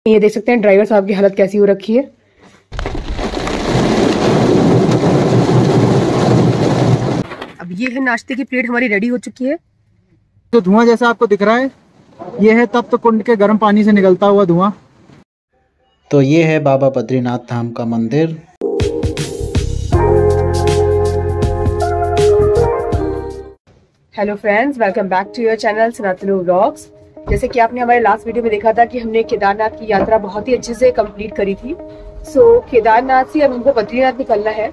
ये देख सकते हैं ड्राइवर साहब की हालत कैसी हो रखी है। अब ये है नाश्ते की प्लेट हमारी रेडी हो चुकी है। तो धुआं जैसा आपको दिख रहा है, ये है तप्त कुंड के गर्म पानी से निकलता हुआ धुआं। तो ये है बाबा बद्रीनाथ धाम का मंदिर। Hello friends, welcome back to your channel Sanatanu vlogs. जैसे कि आपने हमारे लास्ट वीडियो में देखा था कि हमने केदारनाथ की यात्रा बहुत ही अच्छे से कंप्लीट करी थी। सो केदारनाथ से अब हमको बद्रीनाथ निकलना है।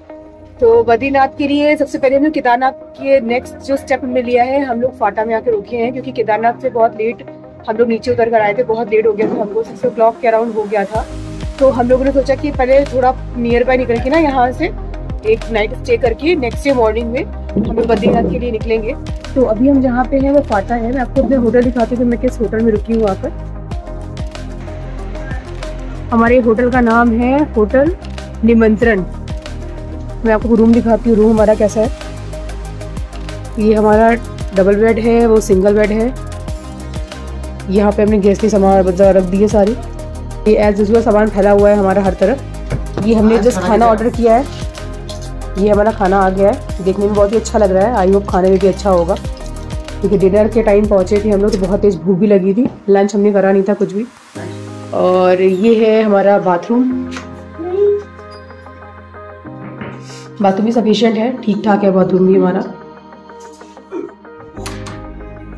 तो बद्रीनाथ के लिए सबसे पहले हम केदारनाथ के नेक्स्ट जो स्टेप हमने लिया है, हम लोग फाटा में आकर रुके हैं क्योंकि केदारनाथ से बहुत लेट हम लोग नीचे उतर कर आए थे। बहुत लेट हो गया था, हमको 6 o'clock के अराउंड हो गया था। तो हम लोगों ने सोचा कि पहले थोड़ा नियर बाय निकल के ना यहाँ से एक नाइट स्टे करके नेक्स्ट डे मॉर्निंग में हम लोग बद्रीनाथ के लिए निकलेंगे। तो अभी हम जहाँ पे हैं वो फाटा है। मैं आपको अपने होटल दिखाती हूँ कि मैं किस होटल में रुकी हूँ आकर। हमारे होटल का नाम है होटल निमंत्रण। मैं आपको रूम दिखाती हूँ, रूम हमारा कैसा है। ये हमारा डबल बेड है, वो सिंगल बेड है। यहाँ पे हमने गैस की सामान रख दी है सारी। ये एज यूजुअल सामान फैला हुआ है हमारा हर तरफ। ये हमने जस्ट खाना ऑर्डर किया है, ये हमारा खाना आ गया है। देखने में बहुत ही अच्छा लग रहा है। आई होप खाने में भी अच्छा होगा क्योंकि डिनर के टाइम पहुँचे थे हम लोग तो बहुत तेज़ भूख भी लगी थी। लंच हमने करा नहीं था कुछ भी। और ये है हमारा बाथरूम। बाथरूम भी सफिशिएंट है, ठीक ठाक है बाथरूम भी हमारा।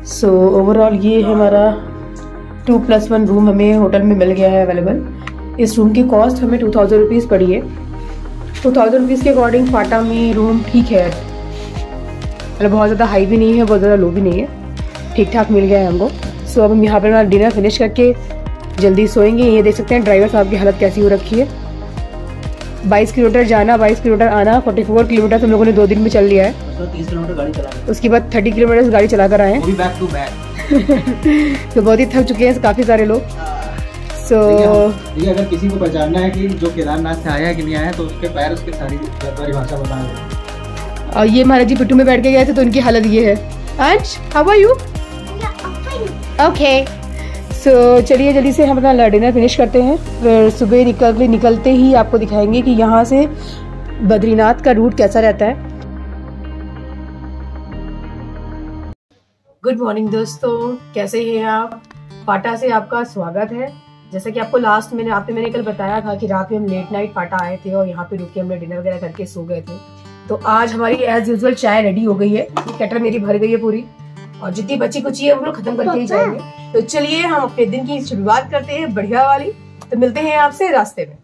सो ओवरऑल ये है हमारा 2+1 रूम हमें होटल में मिल गया है अवेलेबल। इस रूम की कॉस्ट हमें 2000 रुपीज़ पड़ी है। 2000 रुपीज़ के अकॉर्डिंग फाटा में रूम ठीक है, मतलब बहुत ज़्यादा हाई भी नहीं है, बहुत ज़्यादा लो भी नहीं है, ठीक ठाक मिल गया है हमको। सो अब हम यहाँ पर डिनर फिनिश करके जल्दी सोएंगे। ये देख सकते हैं ड्राइवर साहब की हालत कैसी हो रखी है। 22 किलोमीटर जाना, 22 किलोमीटर आना, 44 किलोमीटर हम लोगों ने 2 दिन में चल लिया है। 30 किलोमीटर गाड़ी चला, उसके बाद 30 किलोमीटर गाड़ी चला कर आए हैं, बैक टू बैक। तो बहुत ही थक चुके हैं काफ़ी सारे लोग। अगर किसी को पहचानना है कि जो केदारनाथ से आया है कि नहीं आया, तो उसके पैर उसके सारी भाषा बताएंगे। और ये महाराज जी पिट्ठू में बैठ के गए थे तो उनकी हालत ये है। अंश, हाउ आर यू? ओके। सो चलिए जल्दी से हम अपना डिनर फिनिश करते हैं, फिर सुबह निकलते ही आपको दिखाएंगे कि यहाँ से बद्रीनाथ का रूट कैसा रहता है। गुड मॉर्निंग दोस्तों, कैसे हैं आप? फाटा से आपका स्वागत है। जैसा कि आपको लास्ट में मैंने कल बताया था कि रात में हम लेट नाइट फाटा आए थे और यहाँ पे रुक के हमने डिनर वगैरह करके सो गए थे। तो आज हमारी एज यूजुअल चाय रेडी हो गई है। कैटर मेरी भर गई है पूरी और जितनी बची कुची है वो लोग खत्म करके ही जाएंगे। तो चलिए हम अपने दिन की शुरुआत करते हैं बढ़िया वाली। तो मिलते हैं आपसे रास्ते में।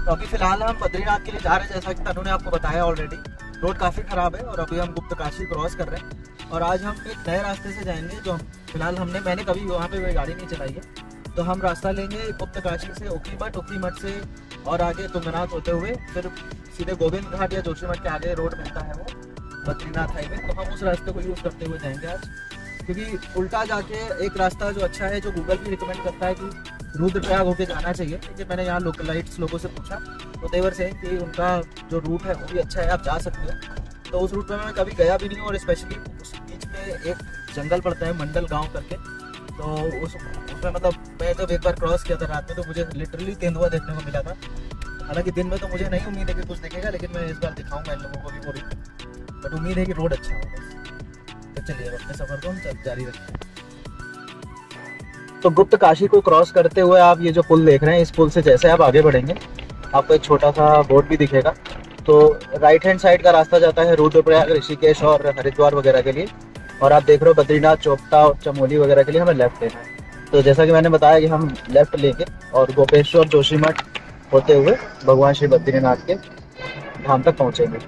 तो अभी फिलहाल हम बद्रीनाथ के लिए जा रहे हैं, जैसा कि तनु ने आपको बताया ऑलरेडी। रोड काफ़ी ख़राब है और अभी हम गुप्तकाशी क्रॉस कर रहे हैं और आज हम एक नए रास्ते से जाएंगे जो फिलहाल मैंने कभी वहाँ पे गाड़ी नहीं चलाई है। तो हम रास्ता लेंगे गुप्तकाशी से उखीमठ से और आगे तुंगनाथ होते हुए फिर सीधे गोविंद घाट या जोशीमठ के आगे रोड मिलता है वो बद्रीनाथ हाईवे। तो हम उस रास्ते को यूज़ करते हुए जाएंगे आज, क्योंकि उल्टा जाके एक रास्ता जो अच्छा है, जो गूगल भी रिकमेंड करता है कि रुद्रप्रयाग होके जाना चाहिए, क्योंकि मैंने यहाँ लोकलाइट्स लोगों से पूछा तो देवर से कि उनका जो रूट है वो भी अच्छा है, आप जा सकते हो। तो उस रूट में मैं कभी गया भी नहीं हूँ और स्पेशली उस बीच में एक जंगल पड़ता है मंडल गांव करके। तो उसमें मतलब मैं जब एक बार क्रॉस किया था रात में तो मुझे लिटरली तेंदुआ देखने को मिला था। हालांकि दिन में तो मुझे नहीं उम्मीद है कि कुछ दिखेगा, लेकिन मैं इस बार दिखाऊंगा इन लोगों को भी पूरी, बट उम्मीद है कि रोड अच्छा होगा। तो चलिए अपने सफर को हम जारी रखते हैं। तो गुप्तकाशी को क्रॉस करते हुए आप ये जो पुल देख रहे हैं, इस पुल से जैसे आप आगे बढ़ेंगे आपको एक छोटा सा बोर्ड भी दिखेगा। तो राइट हैंड साइड का रास्ता जाता है रुद्रप्रयाग, ऋषिकेश और हरिद्वार वगैरह के लिए, और आप देख रहे हो बद्रीनाथ, चोपता और चमोली वगैरह के लिए हमें लेफ्ट लेना है। तो जैसा कि मैंने बताया कि हम लेफ्ट लेंगे और गोपेश्वर जोशीमठ होते हुए भगवान श्री बद्रीनाथ के धाम तक पहुँचेंगे।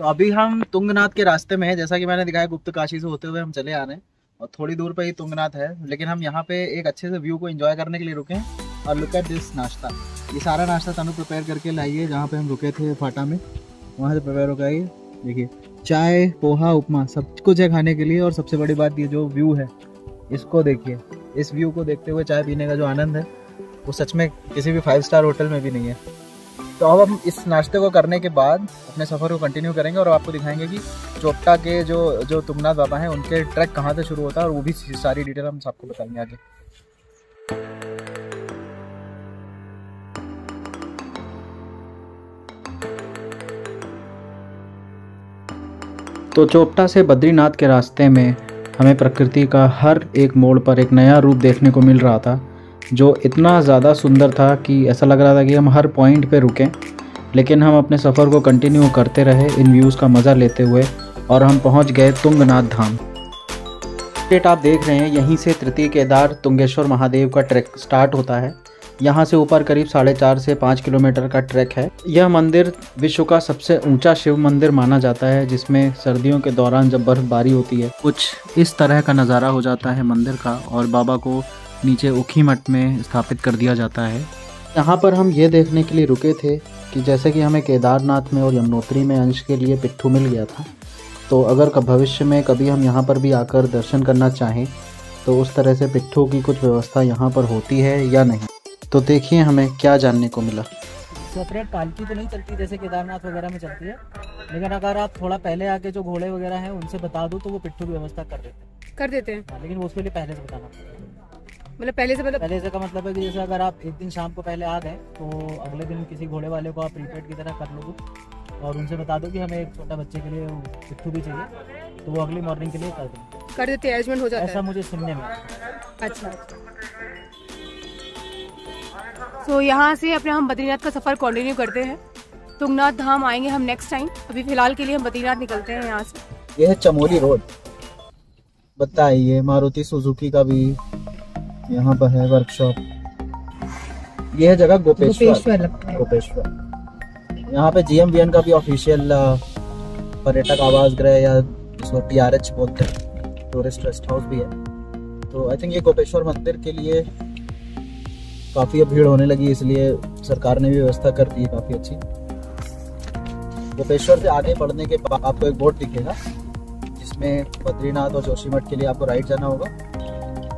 अभी हम तुंगनाथ के रास्ते में है, जैसा कि मैंने दिखाया गुप्त काशी से होते हुए हम चले आ रहे हैं और थोड़ी दूर पे ही तुंगनाथ है, लेकिन हम यहाँ पे एक अच्छे से व्यू को एंजॉय करने के लिए रुके हैं। और लुक एट दिस नाश्ता, ये सारा नाश्ता तनु प्रिपेयर करके लाइए जहाँ पे हम रुके थे फाटा में, वहाँ से प्रिपेयर होकर आइए। देखिए चाय पोहा उपमा सब कुछ है खाने के लिए। और सबसे बड़ी बात ये जो व्यू है इसको देखिए, इस व्यू को देखते हुए चाय पीने का जो आनंद है वो सच में किसी भी 5 स्टार होटल में भी नहीं है। तो अब हम इस नाश्ते को करने के बाद अपने सफ़र को कंटिन्यू करेंगे और आपको दिखाएंगे कि चोपटा के जो तुंगनाथ बाबा हैं उनके ट्रैक कहाँ से शुरू होता है, और वो भी सारी डिटेल हम सबको बताएंगे आगे। तो चोपटा से बद्रीनाथ के रास्ते में हमें प्रकृति का हर एक मोड़ पर एक नया रूप देखने को मिल रहा था, जो इतना ज़्यादा सुंदर था कि ऐसा लग रहा था कि हम हर पॉइंट पे रुकें। लेकिन हम अपने सफ़र को कंटिन्यू करते रहे इन व्यूज़ का मज़ा लेते हुए, और हम पहुंच गए तुंगनाथ धाम। स्टेट आप देख रहे हैं, यहीं से तृतीय केदार तुंगेश्वर महादेव का ट्रैक स्टार्ट होता है। यहाँ से ऊपर करीब 4.5 से 5 किलोमीटर का ट्रैक है। यह मंदिर विश्व का सबसे ऊंचा शिव मंदिर माना जाता है, जिसमें सर्दियों के दौरान जब बर्फबारी होती है कुछ इस तरह का नज़ारा हो जाता है मंदिर का, और बाबा को नीचे उखी मठ में स्थापित कर दिया जाता है। यहाँ पर हम ये देखने के लिए रुके थे कि जैसे कि हमें केदारनाथ में और यमुनोत्री में अंश के लिए पिट्ठू मिल गया था, तो अगर भविष्य में कभी हम यहाँ पर भी आकर दर्शन करना चाहें तो उस तरह से पिट्ठू की कुछ व्यवस्था यहाँ पर होती है या नहीं। तो देखिए हमें क्या जानने को मिला। सेपरेट पालकी तो नहीं चलती जैसे केदारनाथ वगैरह में चलती है, लेकिन अगर आप थोड़ा पहले आके जो घोड़े वगैरह हैं उनसे बता दो तो वो पिट्ठू की व्यवस्था कर देते हैं। लेकिन उसके लिए पहले से बताना पड़ेगा। मतलब पहले से का मतलब है कि जैसे अगर आप एक दिन शाम को पहले आ गए तो अगले दिन किसी घोड़े वाले को आप प्रीपेड की तरह कर लो और उनसे बता दो कि हमें एक छोटा बच्चे के लिए पिट्ठू भी चाहिए, तो वो अगली मॉर्निंग के लिए कर देते हैं, अरेंजमेंट हो जाता है। ऐसा मुझे सुनने में। अच्छा। तो यहाँ से अपने हम बद्रीनाथ का सफ़र कंटिन्यू करते हैं। तुंगनाथ धाम आएंगे हम नेक्स्ट टाइम, अभी फिलहाल के लिए हम बद्रीनाथ निकलते हैं यहाँ से। ये है चमोली रोड, बताइए मारुति सुजुकी का भी यहाँ पर है वर्कशॉप। ये है जगह गोपेश्वर। यहाँ पे GMVN का भी ऑफिशियल पर्यटक आवास गृह या जिसको TRH बोलते हैं, टूरिस्ट रेस्ट हाउस भी है। तो आई थिंक ये गोपेश्वर मंदिर के लिए काफ़ी भीड़ होने लगी, इसलिए सरकार ने भी व्यवस्था कर दी है काफ़ी अच्छी। गोपेश्वर से आगे बढ़ने के बाद आपको एक बोर्ड दिखेगा जिसमें बद्रीनाथ और जोशीमठ के लिए आपको राइट जाना होगा।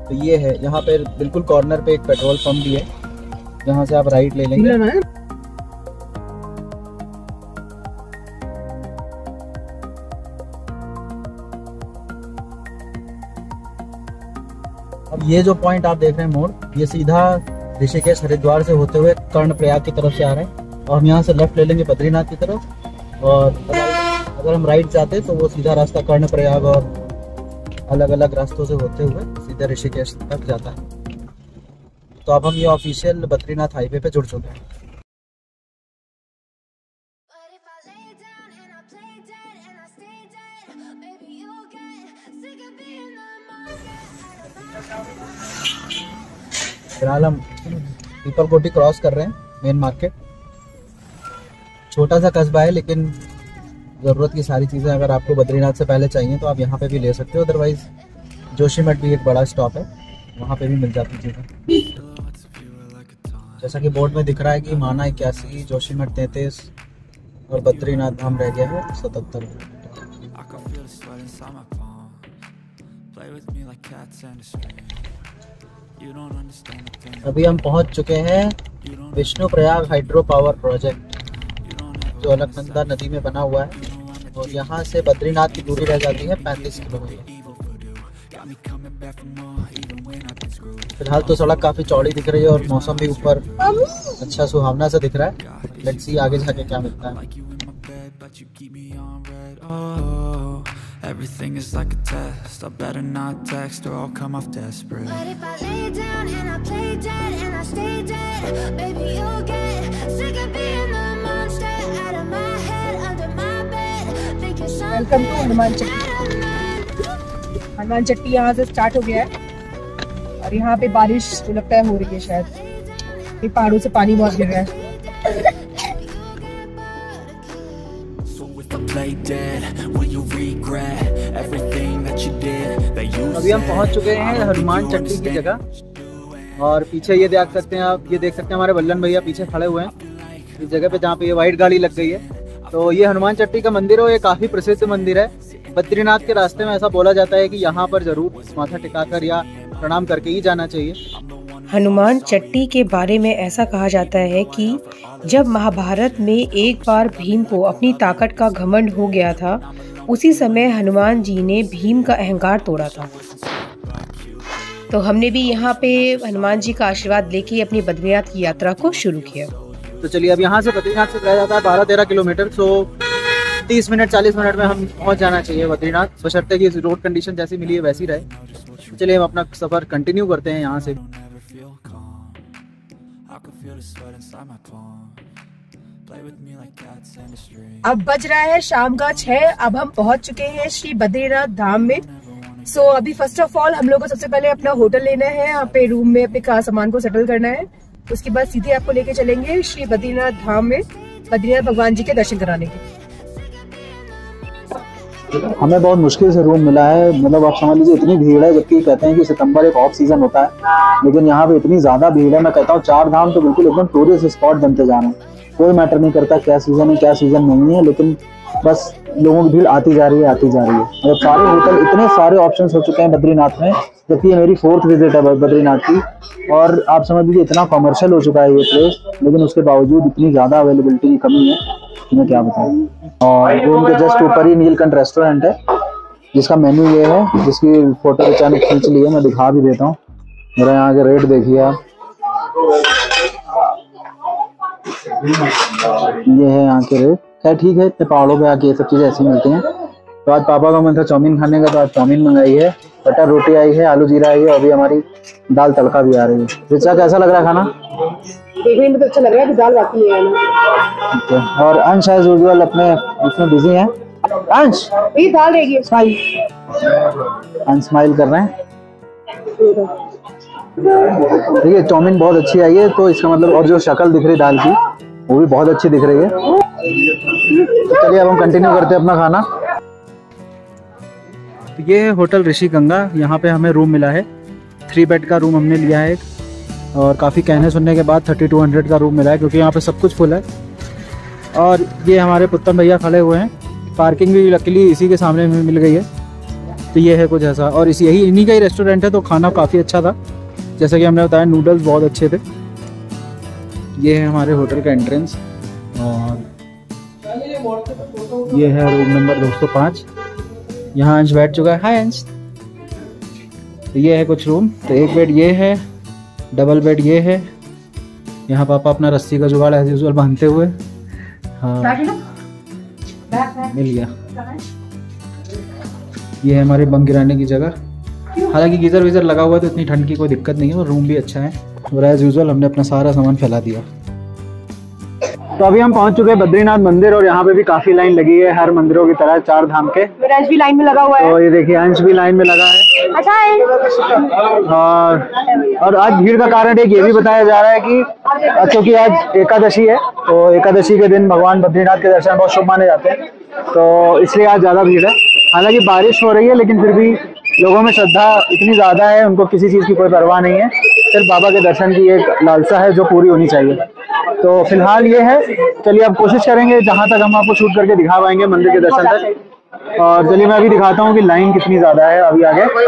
तो ये है, यहाँ पे बिल्कुल कॉर्नर पे एक पेट्रोल पंप भी है, जहाँ से आप राइट ले लेंगे। अब ये जो पॉइंट आप देख रहे हैं मोड़, ये सीधा ऋषिकेश हरिद्वार से होते हुए कर्णप्रयाग की तरफ से आ रहे हैं, और हम यहाँ से लेफ्ट ले लेंगे बद्रीनाथ की तरफ, और अगर हम राइट जाते तो वो सीधा रास्ता कर्णप्रयाग और अलग अलग रास्तों से होते हुए सीधा ऋषिकेश तक जाता है। तो अब हम ये ऑफिशियल बद्रीनाथ हाईवे पे जुड़ चुके हैं। फिलहाल हम पीपल कोठी क्रॉस कर रहे हैं, मेन मार्केट। छोटा सा कस्बा है, लेकिन ज़रूरत की सारी चीज़ें अगर आपको बद्रीनाथ से पहले चाहिए तो आप यहाँ पे भी ले सकते हो। अदरवाइज़ जोशीमठ भी एक बड़ा स्टॉप है, वहाँ पे भी मिल जाती चीज़ें। जैसा कि बोर्ड में दिख रहा है कि माना 81, जोशीमठ 33 और बद्रीनाथ धाम रह गया है 77। अभी हम पहुँच चुके हैं Vishnu Prayag hydro power project, जो अलकनंदा नदी में बना हुआ है, और यहाँ से बद्रीनाथ की दूरी रह जाती है 35 किलोमीटर। फिलहाल तो सड़क काफी चौड़ी दिख रही है और मौसम भी ऊपर अच्छा सुहावना सा दिख रहा है। लेट्स सी आगे जाके क्या मिलता है। Everything is like a test. I better not text or I'll come off desperate. But if I lay down and I play dead and I stay dead, baby you'll get sick of being the monster out of my head, under my bed, thinking something. Welcome to Hanuman चट्टी। हनुमान चट्टी यहाँ से start हो गया है, और यहाँ पे बारिश लगता है हो रही है शायद, ये पहाड़ों से पानी बहुत गिर रहा है। lay dead? Will you regret everything that you did? That you अभी हम पहुंच चुके हैं हनुमान चट्टी की जगह और पीछे ये देख सकते हैं आप, ये देख सकते हैं हमारे बल्लन भैया पीछे खड़े हुए हैं इस जगह पे जहाँ पे ये वाइट गाड़ी लग गई है। तो ये हनुमान चट्टी का मंदिर है, ये काफ़ी प्रसिद्ध मंदिर है। बद्रीनाथ के रास्ते में ऐसा बोला जाता है कि यहाँ पर ज़रूर माथा टिकाकर या प्रणाम करके ही जाना चाहिए। हनुमान चट्टी के बारे में ऐसा कहा जाता है कि जब महाभारत में एक बार भीम को अपनी ताकत का घमंड हो गया था, उसी समय हनुमान जी ने भीम का अहंकार तोड़ा था। तो हमने भी यहाँ पे हनुमान जी का आशीर्वाद लेके अपनी बद्रीनाथ की यात्रा को शुरू किया। तो चलिए अब यहाँ से बद्रीनाथ से जाया जाता है 12-13 किलोमीटर, तो 30 मिनट 40 मिनट में हम पहुँच जाना चाहिए बद्रीनाथ, बशर्ते कि रोड कंडीशन जैसी मिली है वैसी रहे। चलिए हम अपना सफ़र कंटिन्यू करते हैं यहाँ से। अब बज रहा है शाम का 6। अब हम पहुंच चुके हैं श्री बद्रीनाथ धाम में। सो अभी फर्स्ट ऑफ ऑल हम लोग को सबसे पहले अपना होटल लेना है, यहाँ पे रूम में अपने सामान को सेटल करना है। उसके बाद सीधे आपको लेके चलेंगे श्री बद्रीनाथ धाम में बद्रीनाथ भगवान जी के दर्शन कराने के। हमें बहुत मुश्किल से रूम मिला है, मतलब आप समझ लीजिए इतनी भीड़ है, जबकि कहते हैं कि सितंबर एक ऑफ सीजन होता है, लेकिन यहाँ पे इतनी ज़्यादा भीड़ है। मैं कहता हूँ 4 धाम तो बिल्कुल एकदम टूरिस्ट स्पॉट बनते जा रहे हैं। कोई मैटर नहीं करता क्या सीज़न है क्या सीज़न नहीं है, लेकिन बस लोगों की भीड़ आती जा रही है आती जा रही है। मतलब सारे होटल, इतने सारे ऑप्शंस हो चुके हैं बद्रीनाथ में, जबकि ये मेरी 4th विजिट है बद्रीनाथ की। और आप समझ लीजिए इतना कमर्शियल हो चुका है ये प्लेस, लेकिन उसके बावजूद इतनी ज़्यादा अवेलेबिलिटी की कमी है, मैं क्या बताऊँ। और रूम के जस्ट ऊपर ही नीलकंठ रेस्टोरेंट है, जिसका मेन्यू ये है, जिसकी फोटो अचानक खींच ली है, मैं दिखा भी देता हूँ। मेरा यहाँ के रेट देखिए आप, ये है यहाँ के रेट। खैर ठीक है, इतने पहाड़ों पे आके ये सब चीज़ें ऐसी मिलती हैं। तो आज पापा का मन था चाउमीन खाने का, तो आज चाउमीन मंगाई है, बटर रोटी आई है, आलू जीरा आई है, और अभी हमारी दाल तड़का भी आ रही है। रिचा कैसा लग रहा है खाना? देखने में तो अच्छा लग रहा है कि दाल बाकी है ना। ठीक है। और अंश एज यूजुअल अपने इसमें बिजी है। अंश ये दाल रहेगी, स्माइल। अंश स्माइल कर रहे हैं। देखिए चाउमीन बहुत अच्छी आई है, तो इसका मतलब, और जो शक्ल दिख रही है दाल की वो भी बहुत अच्छी दिख रही है। तो चलिए अब हम कंटिन्यू करते हैं अपना खाना। तो ये है होटल ऋषि गंगा, यहाँ पे हमें रूम मिला है। 3 बेड का रूम हमने लिया है, और काफ़ी कहने सुनने के बाद 3200 का रूम मिला है, क्योंकि यहाँ पे सब कुछ फुल है। और ये हमारे पुत्तन भैया खड़े हुए हैं, पार्किंग भी लकीली इसी के सामने में मिल गई है। तो ये है कुछ ऐसा, और इन्हीं का ही रेस्टोरेंट है, तो खाना काफ़ी अच्छा था। जैसा कि हमने बताया, नूडल्स बहुत अच्छे थे। ये है हमारे होटल का एंट्रेंस, और ये है रूम नंबर 205। यहाँ अंश बैठ चुका है। हाय अंश। तो ये है कुछ रूम, तो 1 बेड ये है, डबल बेड ये है। यहाँ पापा अपना रस्सी का जुगाड़ एज यूजुअल बांधते हुए। हाँ मिल गया। ये है हमारे बम गिराने की जगह। हालांकि गीजर वीजर लगा हुआ है, तो इतनी ठंड की कोई दिक्कत नहीं है, और रूम भी अच्छा है। और एज यूजुअल हमने अपना सारा सामान फैला दिया। तो अभी हम पहुंच चुके हैं बद्रीनाथ मंदिर, और यहाँ पे भी काफी लाइन लगी है, हर मंदिरों की तरह 4 धाम के। अंश भी लाइन में लगा हुआ है। तो ये देखिए अंश भी लाइन में लगा है। अच्छा है। और आज भीड़ का कारण एक ये भी बताया जा रहा है कि क्योंकि आज एकादशी है, तो एकादशी के दिन भगवान बद्रीनाथ के दर्शन बहुत शुभ माने जाते हैं, तो इसलिए आज ज्यादा भीड़ है। हालांकि बारिश हो रही है, लेकिन फिर भी लोगों में श्रद्धा इतनी ज्यादा है, उनको किसी चीज की कोई परवाह नहीं है, सिर्फ बाबा के दर्शन की एक लालसा है जो पूरी होनी चाहिए। तो फिलहाल ये है। चलिए अब कोशिश करेंगे जहां तक हम आपको शूट करके दिखा पाएंगे मंदिर के दर्शन तक। और चलिए मैं अभी दिखाता हूँ कि लाइन कितनी ज्यादा है अभी आगे।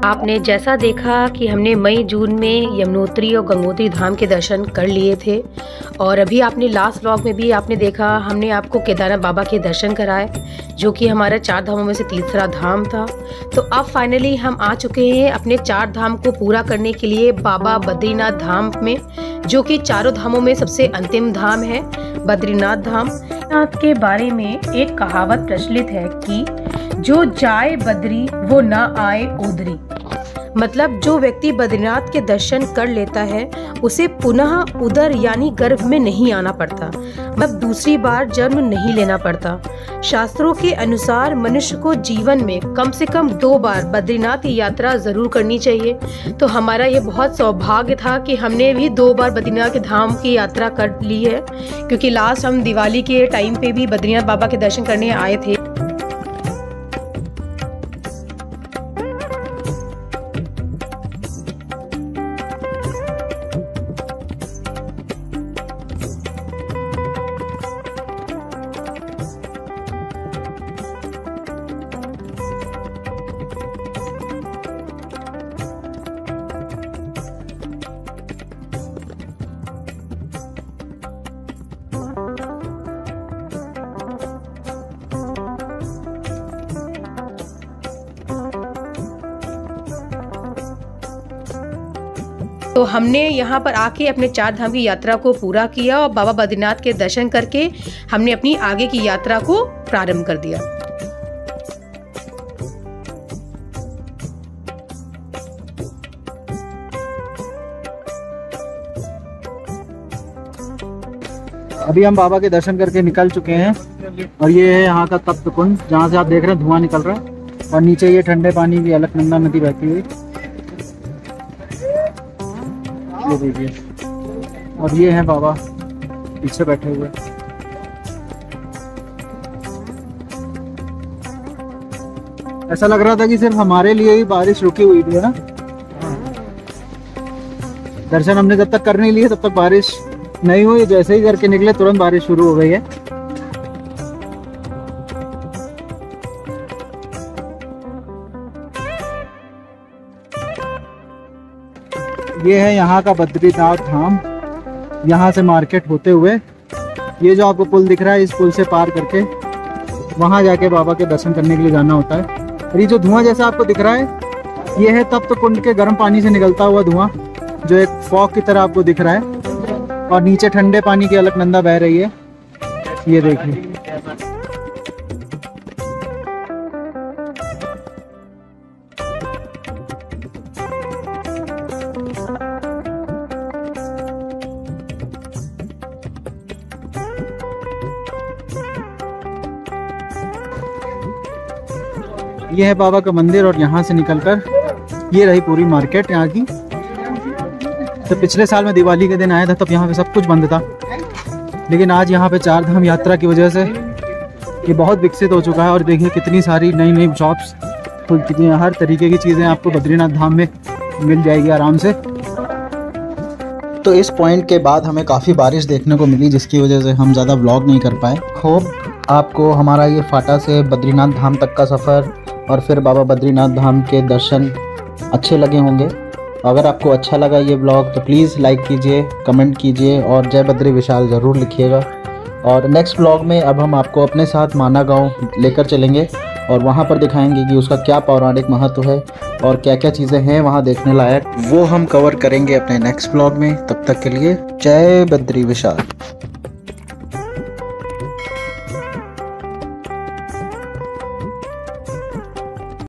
आपने जैसा देखा कि हमने मई जून में यमुनोत्री और गंगोत्री धाम के दर्शन कर लिए थे, और अभी आपने लास्ट व्लॉग में भी आपने देखा हमने आपको केदारनाथ बाबा के दर्शन कराए, जो कि हमारे 4 धामों में से तीसरा धाम था। तो अब फाइनली हम आ चुके हैं अपने 4 धाम को पूरा करने के लिए बाबा बद्रीनाथ धाम में, जो कि चारों धामों में सबसे अंतिम धाम है बद्रीनाथ धाम। बद्रीनाथ के बारे में एक कहावत प्रचलित है कि जो जाए बद्री वो ना आए ओदरी। मतलब जो व्यक्ति बद्रीनाथ के दर्शन कर लेता है उसे पुनः उदर यानी गर्भ में नहीं आना पड़ता, मतलब दूसरी बार जन्म नहीं लेना पड़ता। शास्त्रों के अनुसार मनुष्य को जीवन में कम से कम 2 बार बद्रीनाथ की यात्रा जरूर करनी चाहिए। तो हमारा ये बहुत सौभाग्य था कि हमने भी 2 बार बद्रीनाथ के धाम की यात्रा कर ली है, क्योंकि लास्ट हम दिवाली के टाइम पे भी बद्रीनाथ बाबा के दर्शन करने आए थे। तो हमने यहाँ पर आके अपने 4 धाम की यात्रा को पूरा किया और बाबा बद्रीनाथ के दर्शन करके हमने अपनी आगे की यात्रा को प्रारंभ कर दिया। अभी हम बाबा के दर्शन करके निकल चुके हैं, और ये है यहाँ का तप्त कुंड, जहाँ से आप देख रहे हैं धुआं निकल रहा है, और नीचे ये ठंडे पानी की अलकनंदा नदी बहती हुई, ये देखिए। और ये है बाबा पीछे बैठे हुए। ऐसा लग रहा था कि सिर्फ हमारे लिए ही बारिश रुकी हुई थी, है ना। दर्शन हमने जब तक कर नहीं लिए तब तक बारिश नहीं हुई, जैसे ही करके निकले तुरंत बारिश शुरू हो गई है। ये है यहाँ का बद्रीनाथ धाम। यहाँ से मार्केट होते हुए ये जो आपको पुल दिख रहा है, इस पुल से पार करके वहाँ जाके बाबा के दर्शन करने के लिए जाना होता है। और ये जो धुआं जैसा आपको दिख रहा है, ये है तप्त कुंड के गर्म पानी से निकलता हुआ धुआं, जो एक फॉग की तरह आपको दिख रहा है, और नीचे ठंडे पानी की अलकनंदा बह रही है, ये देखिए। ये है बाबा का मंदिर, और यहाँ से निकलकर ये रही पूरी मार्केट यहाँ की। तो पिछले साल मैं दिवाली के दिन आया था, तब यहाँ पे सब कुछ बंद था, लेकिन आज यहाँ पे 4 धाम यात्रा की वजह से ये बहुत विकसित हो चुका है। और देखिए कितनी सारी नई नई शॉप्स खुल चुकी हैं, हर तरीके की चीज़ें आपको बद्रीनाथ धाम में मिल जाएगी आराम से। तो इस पॉइंट के बाद हमें काफ़ी बारिश देखने को मिली, जिसकी वजह से हम ज़्यादा व्लॉग नहीं कर पाए। होप आपको हमारा ये फाटा से बद्रीनाथ धाम तक का सफ़र और फिर बाबा बद्रीनाथ धाम के दर्शन अच्छे लगे होंगे। अगर आपको अच्छा लगा ये ब्लॉग तो प्लीज़ लाइक कीजिए, कमेंट कीजिए और जय बद्री विशाल ज़रूर लिखिएगा। और नेक्स्ट ब्लॉग में अब हम आपको अपने साथ माना गांव लेकर चलेंगे और वहाँ पर दिखाएंगे कि उसका क्या पौराणिक महत्व है और क्या क्या चीज़ें हैं वहाँ देखने लायक, वो हम कवर करेंगे अपने नेक्स्ट ब्लॉग में। तब तक के लिए जय बद्री विशाल।